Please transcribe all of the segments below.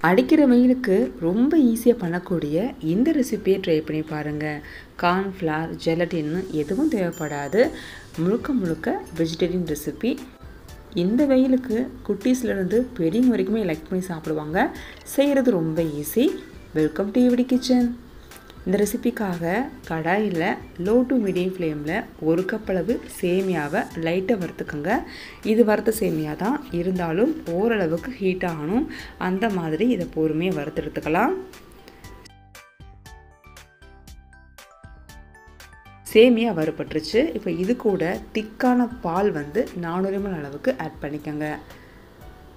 அடிக்கிற வெயிலுக்கு ரொம்ப ஈஸியாக பண்ணக்கூடிய இந்த ரெசிபியை ட்ரை பண்ணி பாருங்கள். கார்ன்ஃப்ளவர், ஜெலட்டின்னு எதுவும் தேவைப்படாது. முழுக்க முழுக்க வெஜிடேரியன் ரெசிபி. இந்த வெயிலுக்கு குட்டீஸ்லேருந்து பெரியவங்க வரைக்குமே லைக் பண்ணி சாப்பிடுவாங்க. செய்கிறது ரொம்ப easy. Welcome to EVT kitchen. இந்த ரெசிபிக்காக கடாயில் லோ டு மீடியம் ஃப்ளேமில் 1 கப் அளவு சேமியாவை லைட்டாக வறுத்துக்கோங்க. இது வறுத்த சேமியா தான், இருந்தாலும் ஓரளவுக்கு ஹீட் ஆகணும். அந்த மாதிரி இதை பொறுமையாக வறுத்தெடுத்துக்கலாம். சேமியா வறுபட்டுருச்சு. இப்போ இது கூட திக்கான பால் 400 ml அளவுக்கு ஆட் பண்ணிக்கோங்க.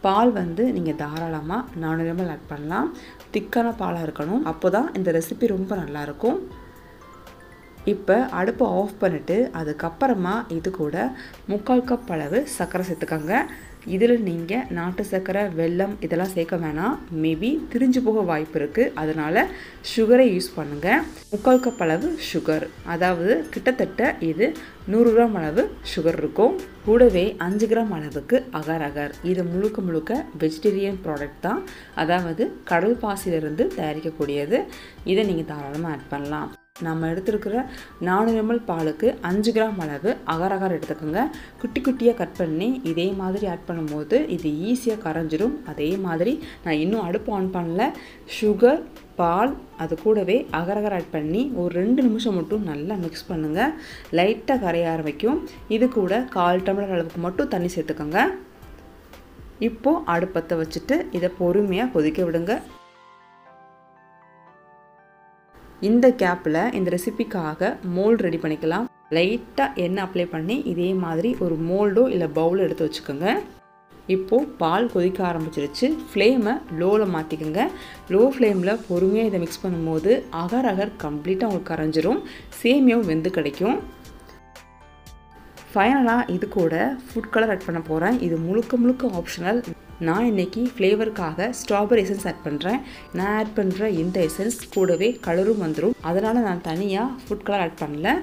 பால் நீங்கள் தாராளமாக 400 ml ஆட் பண்ணலாம். திக்கான பாலாக இருக்கணும், அப்போ தான் இந்த ரெசிபி ரொம்ப நல்லாயிருக்கும். இப்போ அடுப்பை ஆஃப் பண்ணிவிட்டு அதுக்கப்புறமா இது கூட 3/4 கப் அளவு சர்க்கரை சேர்த்துக்கோங்க. இதில் நீங்கள் நாட்டு சர்க்கரை, வெல்லம் இதெல்லாம் சேர்க்க வேணாம். மேபி திரிஞ்சு போக வாய்ப்பு இருக்குது, அதனால் சுகரை யூஸ் பண்ணுங்கள். 3/4 கப் அளவு சுகர், அதாவது கிட்டத்தட்ட இது 100 கிராம் அளவு சுகர் இருக்கும். கூடவே 5 கிராம் அளவுக்கு அகர் அகர். இது முழுக்க முழுக்க வெஜிடேரியன் ப்ராடக்ட் தான், அதாவது கடல் பாசிலிருந்து தயாரிக்கக்கூடியது. இதை நீங்கள் தாராளமாக ஆட் பண்ணலாம். நம்ம எடுத்துருக்கிற 400 ml பாலுக்கு 5 கிராம் அளவு அகர் அகர் எடுத்துக்கோங்க. குட்டி குட்டியாக கட் பண்ணி இதே மாதிரி ஆட் பண்ணும்போது இது ஈஸியாக கரைஞ்சிரும். அதே மாதிரி நான் இன்னும் அடுப்பு ஆன் பண்ணல. சுகர், பால், அது கூடவே அகர் அகர் ஆட் பண்ணி ஒரு 2 நிமிஷம் மட்டும் நல்லா மிக்ஸ் பண்ணுங்கள். லைட்டாக கரைய ஆரம்பிக்கும். இது கூட 1/4 டம்ளர் அளவுக்கு மட்டும் தண்ணி சேர்த்துக்கோங்க. இப்போது அடுப்பத்தை வச்சுட்டு இதை பொறுமையாக கொதிக்க விடுங்க. இந்த கேப்பில் இந்த ரெசிபிக்காக மோல்டு ரெடி பண்ணிக்கலாம். லைட்டாக எண்ணெய் அப்ளை பண்ணி இதே மாதிரி ஒரு மோல்டோ இல்லை பவுலோ எடுத்து வச்சுக்கோங்க. இப்போது பால் கொதிக்க ஆரம்பிச்சிருச்சு. ஃப்ளேமை லோவில் மாற்றிக்கோங்க. லோ ஃப்ளேமில் பொறுமையாக இதை மிக்ஸ் பண்ணும்போது அகர் அகர் கம்ப்ளீட்டாக உங்களுக்கு கரைஞ்சிரும். சேமியாவும் வெந்து கிடைக்கும். ஃபைனலாக இது கூட ஃபுட் கலர் ஆட் பண்ண போகிறேன். இது முழுக்க முழுக்க ஆப்ஷனல். நான் இன்றைக்கி ஃப்ளேவருக்காக ஸ்ட்ராபெரி எசன்ஸ் ஆட் பண்ணுறேன். நான் ஆட் பண்ணுற இந்த எசன்ஸ் கூடவே கலரும் வந்துடும். அதனால் நான் தனியாக ஃபுட் கலர் ஆட் பண்ணல.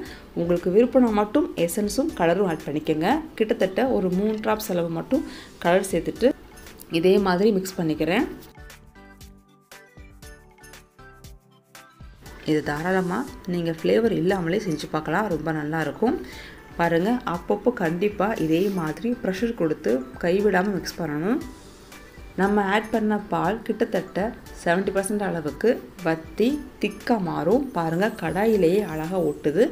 உங்களுக்கு விருப்பம்னா மட்டும் எசன்ஸும் கலரும் ஆட் பண்ணிக்கோங்க. கிட்டத்தட்ட ஒரு 3 ட்ராப்ஸ் அளவு மட்டும் கலர் சேர்த்துட்டு இதே மாதிரி மிக்ஸ் பண்ணிக்கிறேன். இது தாராளமாக நீங்கள் ஃப்ளேவர் இல்லாமலே செஞ்சு பார்க்கலாம், ரொம்ப நல்லாயிருக்கும். பாருங்கள், அப்பப்போ கண்டிப்பாக இதே மாதிரி ப்ரெஷர் கொடுத்து கைவிடாமல் மிக்ஸ் பண்ணணும். நம்ம ஆட் பண்ண பால் கிட்டத்தட்ட 70% அளவுக்கு வற்றி திக்காக மாறும். பாருங்கள், கடாயிலேயே அழகாக ஒட்டுது.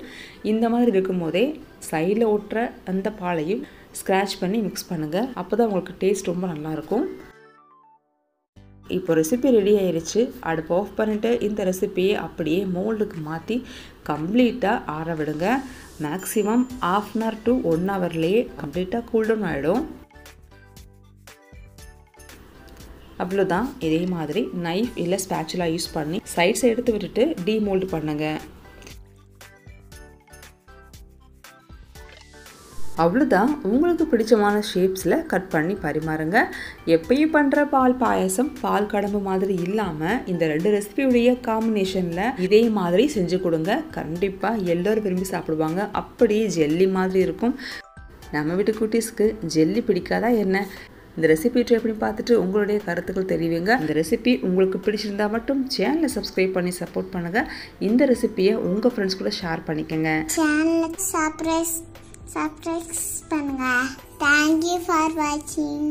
இந்த மாதிரி இருக்கும்போதே சைடில் ஒட்டுற அந்த பாலையும் ஸ்க்ராட்ச் பண்ணி மிக்ஸ் பண்ணுங்கள். அப்போ தான் உங்களுக்கு டேஸ்ட் ரொம்ப நல்லாயிருக்கும். இப்போ ரெசிபி ரெடி ஆயிடுச்சு. அடுப்பு ஆஃப் பண்ணிவிட்டு இந்த ரெசிபியை அப்படியே மோல்டுக்கு மாற்றி கம்ப்ளீட்டாக ஆற விடுங்க. மேக்ஸிமம் 1/2 hour to 1 hourலேயே கம்ப்ளீட்டாக கூல்டவுன் ஆகிடும். அவ்வளோதான். இதே மாதிரி நைஃப் இல்லை ஸ்பேச்சுலா யூஸ் பண்ணி சைட்ஸை எடுத்து விட்டுட்டு டீமோல்டு பண்ணுங்க. அவ்வளோதான். உங்களுக்கு பிடிச்சமான ஷேப்ஸில் கட் பண்ணி பரிமாறுங்க. எப்பயும் பண்ணுற பால் பாயசம், பால் கடம்பு மாதிரி இல்லாமல் இந்த 2 ரெசிபியுடைய காம்பினேஷனில் இதே மாதிரி செஞ்சு கொடுங்க. கண்டிப்பாக எல்லோரும் விரும்பி சாப்பிடுவாங்க. அப்படியே ஜெல்லி மாதிரி இருக்கும். நம்ம வீட்டு குட்டீஸ்க்கு ஜெல்லி பிடிக்காதா என்ன? இந்த ரெசிபி ட்ரை பண்ணி பார்த்துட்டு உங்களுடைய கருத்துக்கள் தெரிவிங்க. இந்த ரெசிபி உங்களுக்கு பிடிச்சிருந்தா மட்டும் சேனலை சப்ஸ்கிரைப் பண்ணி சப்போர்ட் பண்ணுங்கள். இந்த ரெசிபியை உங்கள் ஃப்ரெண்ட்ஸ் கூட ஷேர் பண்ணிக்கோங்க. சேனலுக்கு சப்ஸ்கிரைப் பண்ணுங்க. தேங்க்யூ ஃபார் வாட்சிங்.